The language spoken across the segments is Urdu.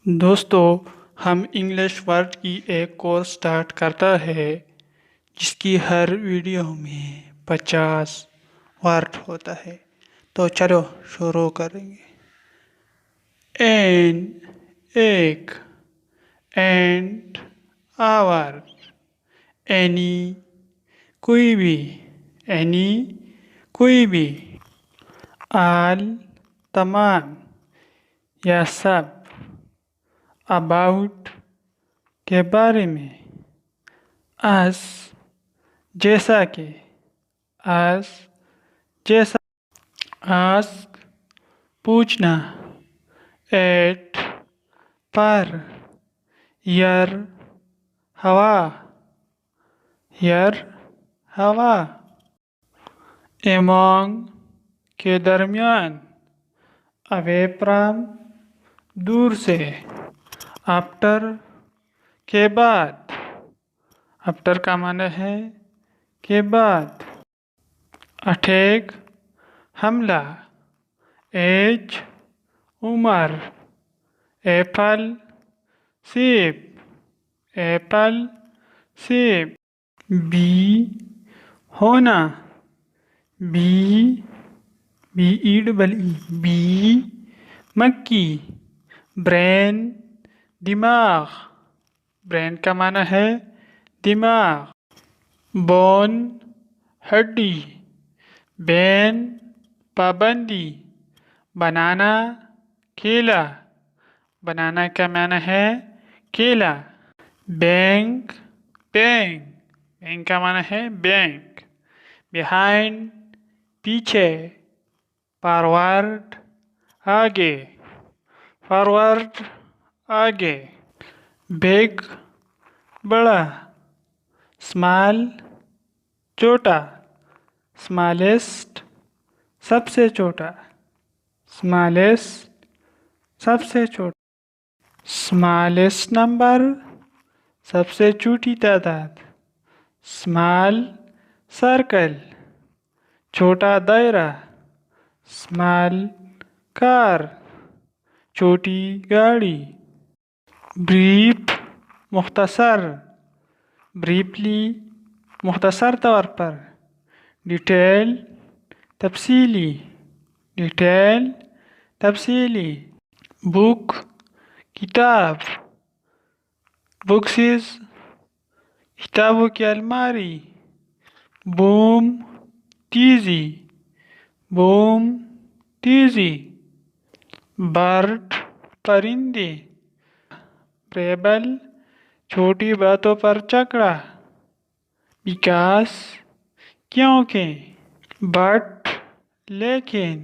دوستو ہم انگلش ورڈ کی ایک کورس سٹارٹ کرتا ہے جس کی ہر ویڈیو میں 50 ورڈ ہوتا ہے. تو چلو شروع کریں گے. این ایک اینڈ آور اینی کوئی بھی اینی کوئی بھی آل تمام یا سب اباؤٹ کے بارے میں as جیسا کہ as جیسا ask پوچھنا ایٹ پر یر ہوا among کے درمیان away from دور سے after کے بعد after کا معنی ہے کے بعد اٹیک حملہ ایج عمر ایپل سیب بی ہونا بی مکی برین دماغ برین کا معنی ہے دماغ بون ہڈی بین پابندی بنانا کیلا بنانا کا معنی ہے کیلا بینک کا معنی ہے بینک بیہائنڈ پیچھے فارورڈ آگے بگ بڑا اسمال چھوٹا اسمالسٹ سب سے چھوٹا اسمالسٹ نمبر سب سے چھوٹی تعداد اسمال سرکل چھوٹا دائرہ اسمال کار چھوٹی گاڑی بریف مختصر بریفلی مختصر طور پر ڈیٹیل تفصیلی بک کتاب بکسز کتابوں کی الماری بوم تیزی برڈ پرندے ریبل چھوٹی باتوں پر جھگڑا بیکاز کیونکہ بٹ لیکن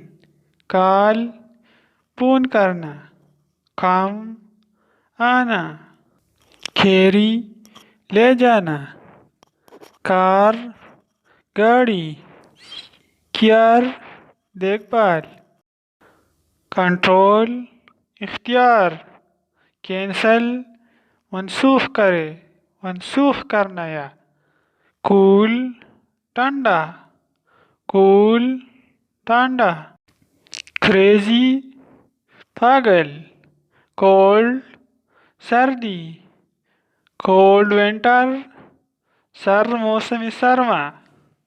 کال فون کرنا کم آنا کھیری لے جانا کار گاڑی کیئر دیکھ بھال کنٹرول اختیار کینسل منسوخ کرنا یا کول ٹھنڈا کریزی پاگل کولڈ سردی کولڈ ونٹر سرد موسم سرما